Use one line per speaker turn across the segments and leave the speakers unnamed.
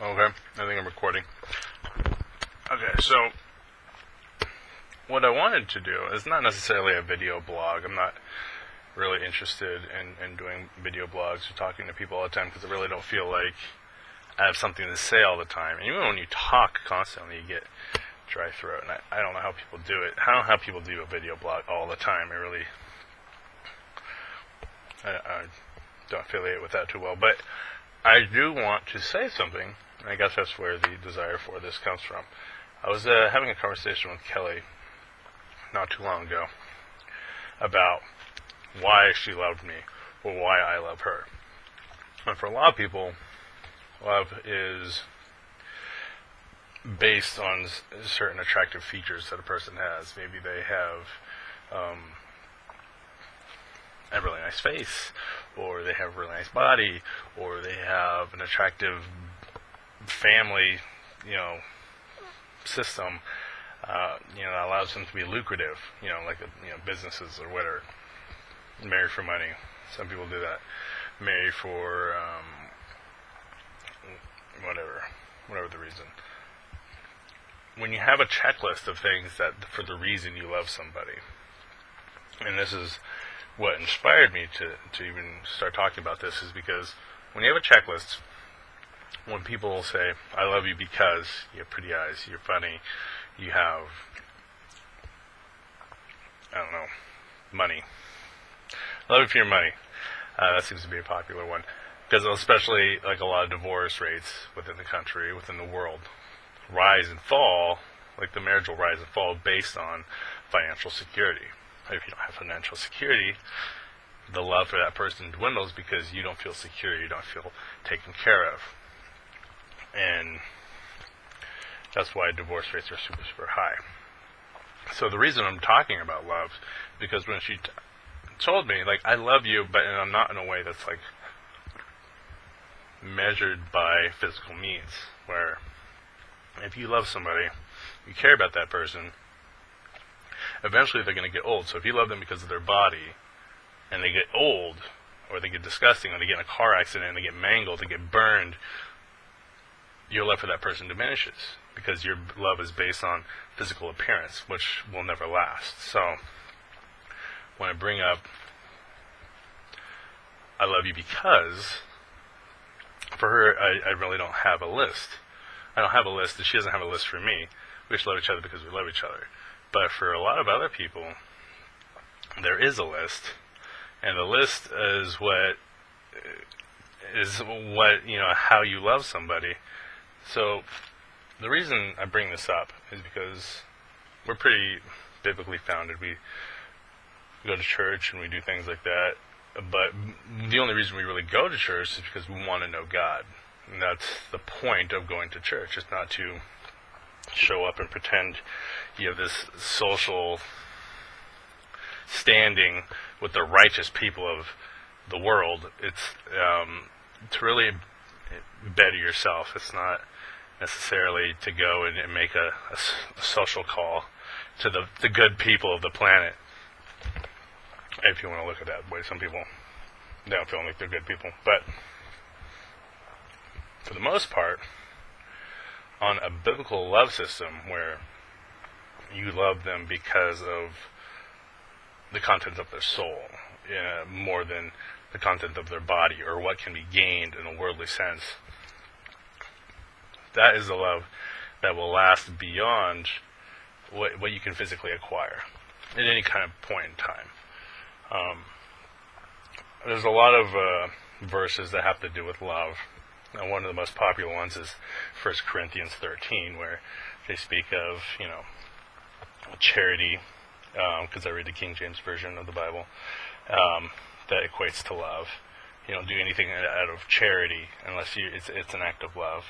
Okay, I think I'm recording. Okay, so what I wanted to do is not necessarily a video blog. I'm not really interested in doing video blogs or talking to people all the time because I really don't feel like I have something to say all the time. And even when you talk constantly, you get dry throat. And I don't know how people do it. I don't know how people do a video blog all the time. I don't affiliate with that too well. But I do want to say something. And I guess that's where the desire for this comes from. I was having a conversation with Kelly not too long ago about why she loved me or why I love her. And for a lot of people, love is based on certain attractive features that a person has. Maybe they have a really nice face, or they have a really nice body, or they have an attractive family, system, that allows them to be lucrative, like businesses or whatever. Married for money. Some people do that. Married for whatever the reason. When you have a checklist of things that for the reason you love somebody, and this is what inspired me to even start talking about this, is because when you have a checklist, when people say, I love you because you have pretty eyes, you're funny, you have, money. I love you for your money. That seems to be a popular one. Because especially like a lot of divorce rates within the country, within the world, rise and fall, like the marriage will rise and fall based on financial security. If you don't have financial security, the love for that person dwindles because you don't feel secure, you don't feel taken care of. And that's why divorce rates are super, super high. So the reason I'm talking about love is because when she told me, like, I love you, but I'm not in a way that's, like, measured by physical means, where if you love somebody, you care about that person, eventually they're going to get old. So if you love them because of their body, and they get old, or they get disgusting, or they get in a car accident, and they get mangled, they get burned, your love for that person diminishes, because your love is based on physical appearance, which will never last. So when I bring up, I love you because, for her, I really don't have a list. I don't have a list, and she doesn't have a list for me. We just love each other because we love each other. But for a lot of other people, there is a list, and the list is what how you love somebody. So the reason I bring this up is because we're pretty biblically founded. We go to church and we do things like that. But the only reason we really go to church is because we want to know God. And that's the point of going to church. It's not to show up and pretend you have this social standing with the righteous people of the world. It's to really better yourself. It's not necessarily to go and make a social call to the good people of the planet. If you want to look at that way, some people don't feel like they're good people. But for the most part, on a biblical love system where you love them because of the content of their soul, more than the content of their body or what can be gained in a worldly sense, that is the love that will last beyond what you can physically acquire at any kind of point in time. There's a lot of verses that have to do with love. And one of the most popular ones is 1 Corinthians 13, where they speak of, charity, because I read the King James Version of the Bible, that equates to love. You don't do anything out of charity unless it's an act of love.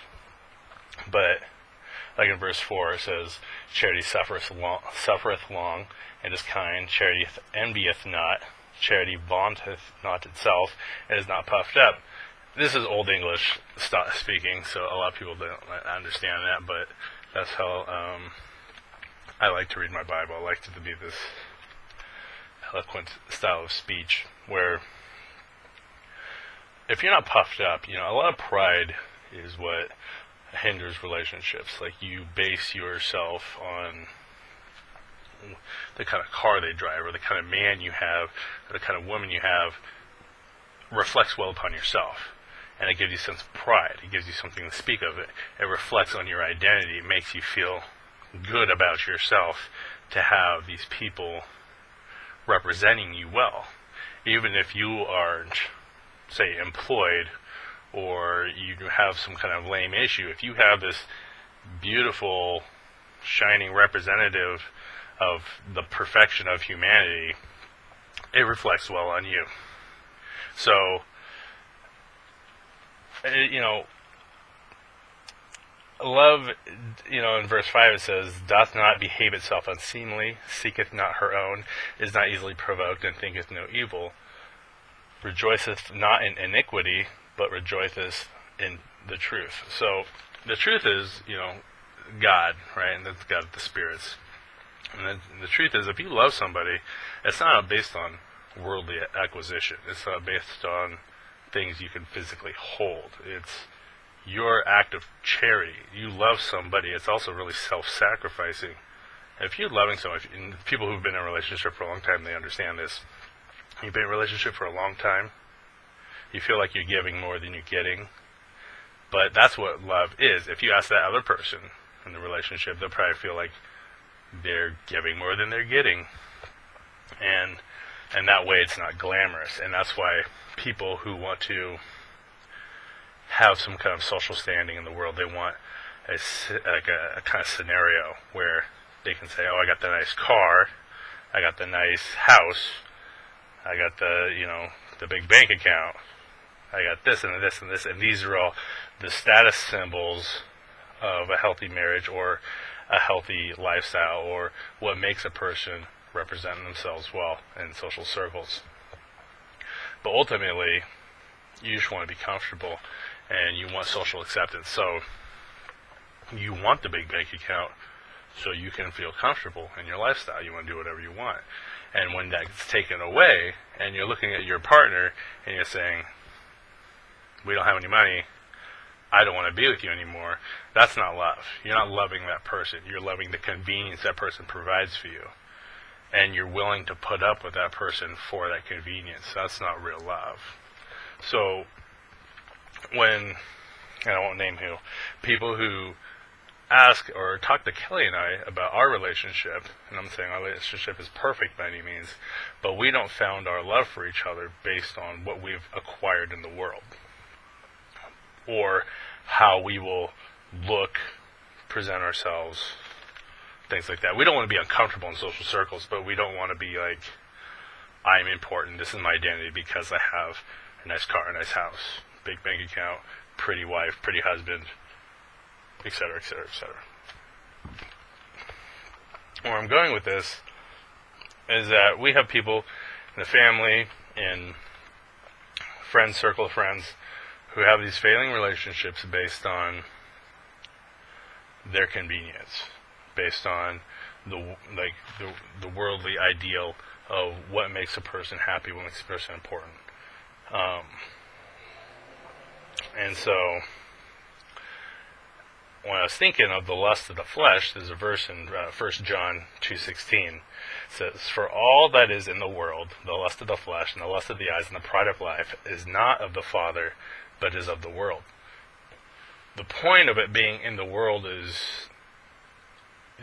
But like in verse 4, it says, charity suffereth long, and is kind. Charity envieth not. Charity vaunteth not itself, and is not puffed up. This is Old English speaking, so a lot of people don't understand that, but that's how I like to read my Bible. I like it to be this eloquent style of speech, where if you're not puffed up, a lot of pride is what hinders relationships. Like, you base yourself on the kind of car they drive, or the kind of man you have, or the kind of woman you have, reflects well upon yourself. And it gives you a sense of pride. It gives you something to speak of. It reflects on your identity. It makes you feel good about yourself to have these people representing you well. Even if you aren't, say, employed, or you have some kind of lame issue, if you have this beautiful, shining representative of the perfection of humanity, it reflects well on you. So, love, in verse 5 it says, doth not behave itself unseemly, seeketh not her own, is not easily provoked, and thinketh no evil, rejoiceth not in iniquity, but rejoiceth in the truth. So, the truth is, God, right? And that's God, the spirits. And the truth is, if you love somebody, it's not based on worldly acquisition. It's not based on things you can physically hold. It's your act of charity. You love somebody. It's also really self-sacrificing. If you're loving someone, and people who've been in a relationship for a long time, they understand this. You've been in a relationship for a long time. You feel like you're giving more than you're getting. But that's what love is. If you ask that other person in the relationship, they'll probably feel like they're giving more than they're getting. And that way it's not glamorous. And that's why people who want to have some kind of social standing in the world, they want a kind of scenario where they can say, oh, I got the nice car, I got the nice house, I got the big bank account, I got this and this and this, and these are all the status symbols of a healthy marriage or a healthy lifestyle, or what makes a person represent themselves well in social circles. But ultimately, you just want to be comfortable, and you want social acceptance. So you want the big bank account so you can feel comfortable in your lifestyle. You want to do whatever you want. And when that gets taken away, and you're looking at your partner, and you're saying, we don't have any money, I don't want to be with you anymore, that's not love. You're not loving that person. You're loving the convenience that person provides for you. And you're willing to put up with that person for that convenience. That's not real love. So, when, and I won't name who, people who ask or talk to Kelly and I about our relationship, and I'm saying our relationship is perfect by any means, but we don't found our love for each other based on what we've acquired in the world, or how we will look, present ourselves, things like that. We don't want to be uncomfortable in social circles, but we don't want to be like, I'm important, this is my identity because I have a nice car, a nice house, big bank account, pretty wife, pretty husband, etc., etc., etc. Where I'm going with this is that we have people in the family, in friends, circle of friends, who have these failing relationships based on their convenience, based on the worldly ideal of what makes a person happy, what makes a person important. And so, when I was thinking of the lust of the flesh, there's a verse in 1 John 2:16. It says, for all that is in the world, the lust of the flesh, and the lust of the eyes, and the pride of life, is not of the Father, but is of the world. The point of it being in the world is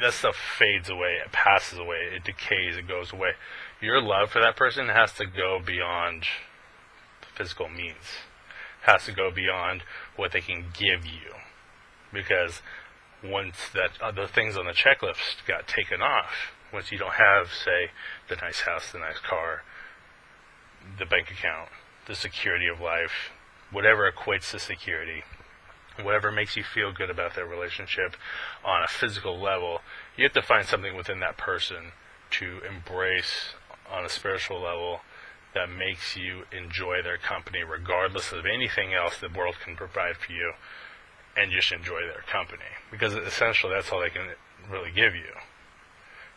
that stuff fades away, it passes away, it decays, it goes away. Your love for that person has to go beyond physical means. It has to go beyond what they can give you. Because once that other things on the checklist got taken off, once you don't have, say, the nice house, the nice car, the bank account, the security of life, whatever equates to security, whatever makes you feel good about that relationship on a physical level, you have to find something within that person to embrace on a spiritual level that makes you enjoy their company regardless of anything else the world can provide for you, and just enjoy their company. Because essentially that's all they can really give you.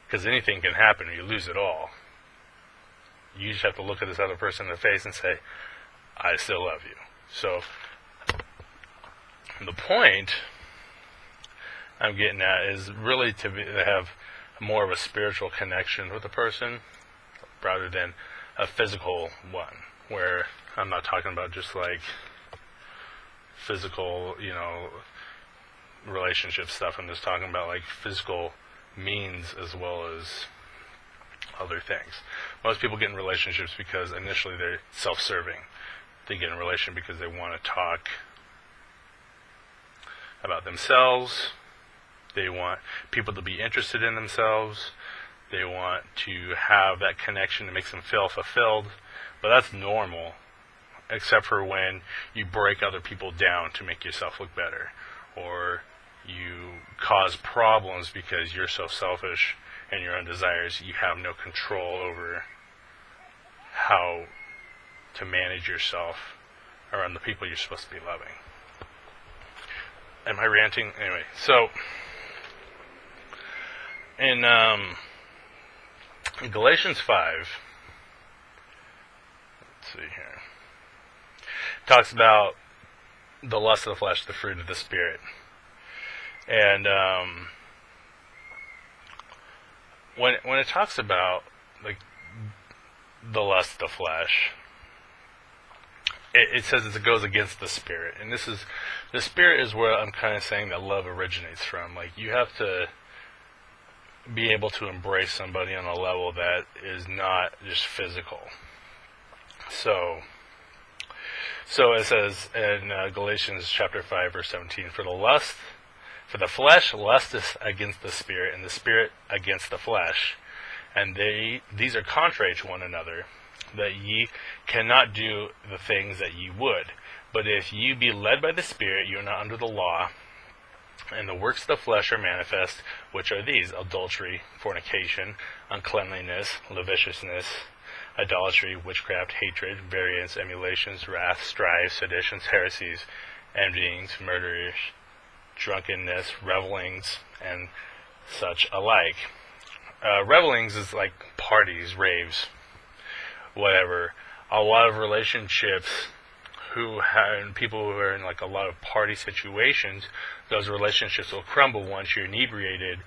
Because anything can happen and you lose it all. You just have to look at this other person in the face and say, I still love you. So, the point I'm getting at is really to have more of a spiritual connection with a person rather than a physical one, where I'm not talking about just like physical, relationship stuff. I'm just talking about like physical means as well as other things. Most people get in relationships because initially they're self-serving. They get in a relationship because they want to talk about themselves. They want people to be interested in themselves. They want to have that connection that makes them feel fulfilled. But that's normal, except for when you break other people down to make yourself look better, or you cause problems because you're so selfish and your own desires, you have no control over how to manage yourself around the people you're supposed to be loving. Am I ranting? Anyway, so in Galatians 5, let's see here, it talks about the lust of the flesh, the fruit of the Spirit. And when it talks about like the lust of the flesh, it says it goes against the Spirit. And the Spirit is where I'm kind of saying that love originates from. Like, you have to be able to embrace somebody on a level that is not just physical. So it says in Galatians chapter 5, verse 17, For the flesh lusteth against the Spirit, and the Spirit against the flesh. And these are contrary to one another, that ye cannot do the things that ye would. But if ye be led by the Spirit, ye are not under the law. And the works of the flesh are manifest, which are these: adultery, fornication, uncleanliness, lasciviousness, idolatry, witchcraft, hatred, variance, emulations, wrath, strife, seditions, heresies, envyings, murders, drunkenness, revelings, and such alike. Revelings is like parties, raves, whatever. A lot of relationships and people who are in like a lot of party situations, those relationships will crumble once you're inebriated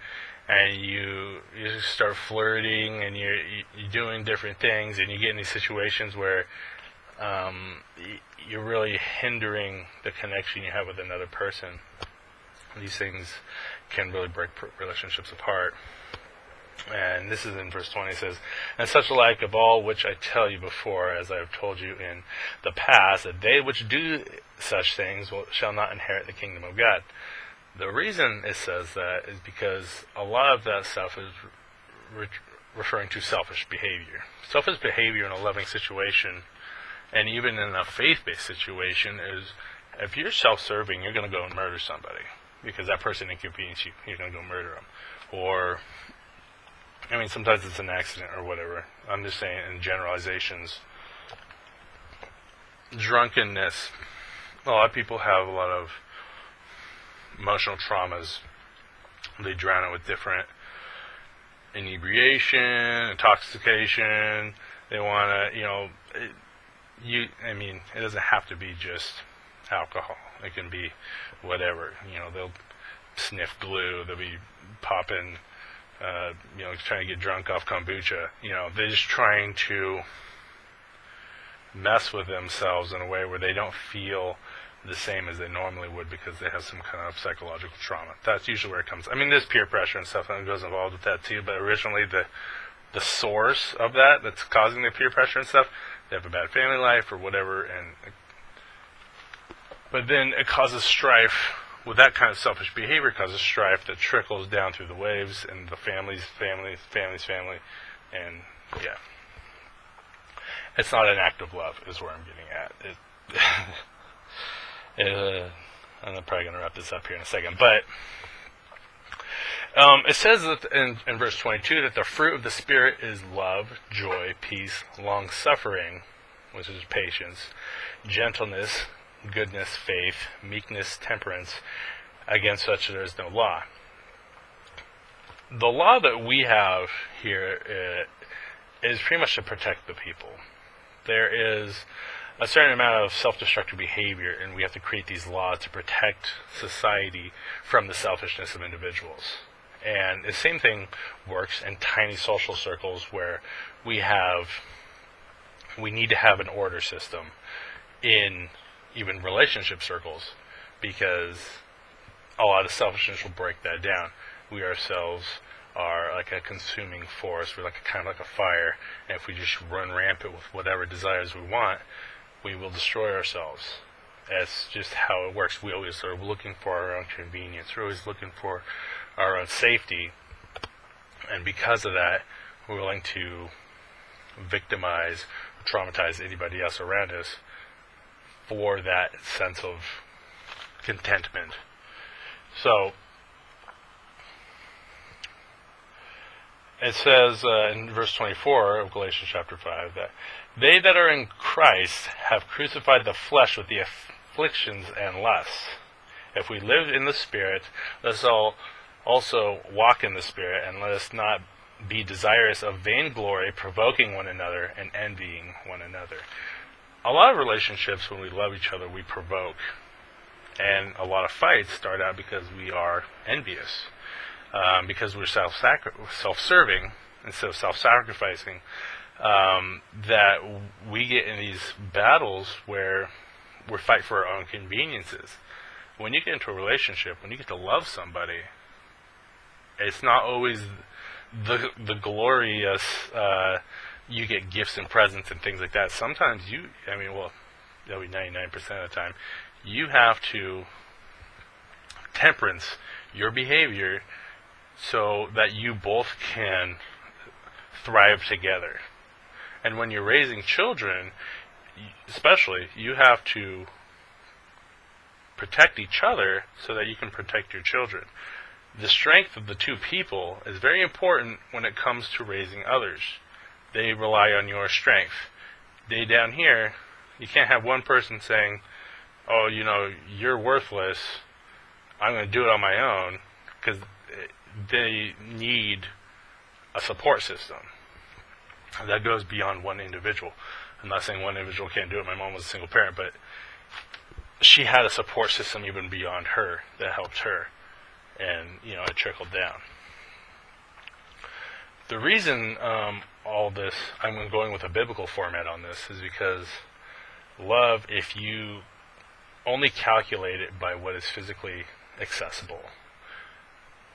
and you start flirting and you're doing different things, and you get in these situations where you're really hindering the connection you have with another person. These things can really break relationships apart. And this is in verse 20. It says, And such like of all which I tell you before, as I have told you in the past, that they which do such things shall not inherit the kingdom of God. The reason it says that is because a lot of that stuff is referring to selfish behavior. Selfish behavior in a loving situation, and even in a faith-based situation, is if you're self-serving, you're going to go and murder somebody because that person inconvenienced you. You're going to go murder them. Or, I mean, sometimes it's an accident or whatever. I'm just saying in generalizations. Drunkenness. A lot of people have a lot of emotional traumas. They drown it with different inebriation, intoxication. They want to, it doesn't have to be just alcohol. It can be whatever. They'll sniff glue. They'll be popping, trying to get drunk off kombucha. They're just trying to mess with themselves in a way where they don't feel the same as they normally would because they have some kind of psychological trauma. That's usually where it comes. I mean, there's peer pressure and stuff that goes involved with that too, but originally the source of that's causing the peer pressure and stuff, they have a bad family life or whatever, but then it causes strife. With that kind of selfish behavior, causes strife that trickles down through the waves and the family's family, and yeah. It's not an act of love, is where I'm getting at. I'm probably going to wrap this up here in a second, but it says that in verse 22 that the fruit of the Spirit is love, joy, peace, long-suffering, which is patience, gentleness, goodness, faith, meekness, temperance. Against such there is no law. The law that we have here is pretty much to protect the people. There is a certain amount of self-destructive behavior, and we have to create these laws to protect society from the selfishness of individuals. And the same thing works in tiny social circles where we need to have an order system in even relationship circles, because a lot of selfishness will break that down. We ourselves are like a consuming force. We're like kind of like a fire, and if we just run rampant with whatever desires we want, we will destroy ourselves. That's just how it works. We always are looking for our own convenience. We're always looking for our own safety, and because of that, we're willing to victimize, traumatize anybody else around us for that sense of contentment. So it says in verse 24 of Galatians chapter 5 that they that are in Christ have crucified the flesh with the afflictions and lusts. If we live in the Spirit, let us also walk in the Spirit, and let us not be desirous of vainglory, provoking one another, and envying one another. A lot of relationships, when we love each other, we provoke. And a lot of fights start out because we are envious. Because we're self-serving instead of self-sacrificing, that we get in these battles where we fight for our own conveniences. When you get into a relationship, when you get to love somebody, it's not always the glorious, you get gifts and presents and things like that. Sometimes that'll be 99% of the time, you have to temperance your behavior so that you both can thrive together. And when you're raising children, especially, you have to protect each other so that you can protect your children. The strength of the two people is very important when it comes to raising others. They rely on your strength. They down here, you can't have one person saying, oh, you're worthless, I'm going to do it on my own, because they need a support system that goes beyond one individual. I'm not saying one individual can't do it. My mom was a single parent, but she had a support system even beyond her that helped her, and it trickled down. The reason all this, I'm going with a biblical format on this, is because love, if you only calculate it by what is physically accessible,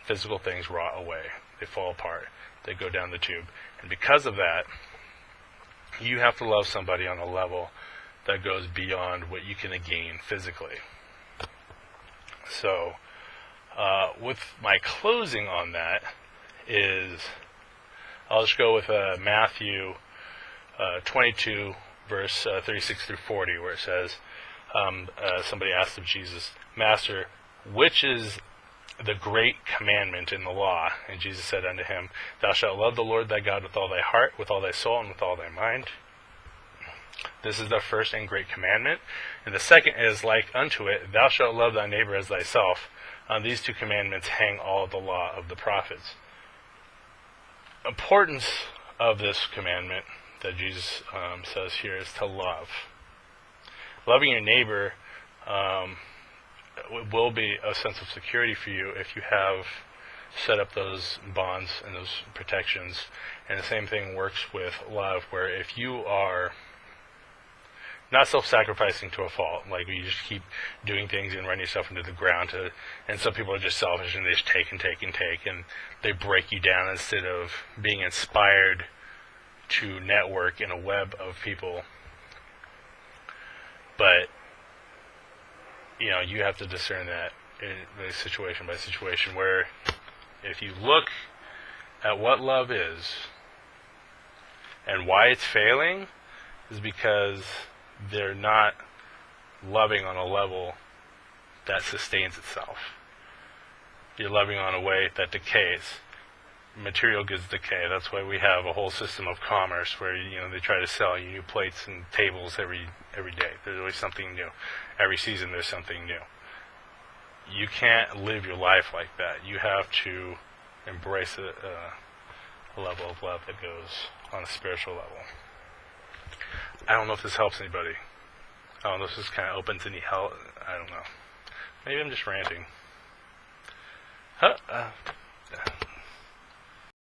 physical things rot away, they fall apart, they go down the tube, and because of that, you have to love somebody on a level that goes beyond what you can gain physically. So, with my closing on that is, I'll just go with Matthew 22, verse 36 through 40, where it says, somebody asked of Jesus, Master, which is the great commandment in the law? And Jesus said unto him, Thou shalt love the Lord thy God with all thy heart, with all thy soul, and with all thy mind. This is the first and great commandment. And the second is like unto it, Thou shalt love thy neighbor as thyself. On these two commandments hang all the law of the prophets. Importance of this commandment that Jesus says here is to love. Loving your neighbor will be a sense of security for you if you have set up those bonds and those protections. And the same thing works with love, where if you are not self-sacrificing to a fault, like you just keep doing things and run yourself into the ground, and some people are just selfish and they just take and take and take, and they break you down instead of being inspired to network in a web of people. But you have to discern that in situation by situation, where if you look at what love is and why it's failing, is because they're not loving on a level that sustains itself. You're loving on a way that decays. Material goods decay. That's why we have a whole system of commerce where they try to sell you new plates and tables every day. There's always something new. Every season there's something new. You can't live your life like that. You have to embrace a level of love that goes on a spiritual level. I don't know if this helps anybody. Oh, this is kind of open to any help. I don't know. Maybe I'm just ranting.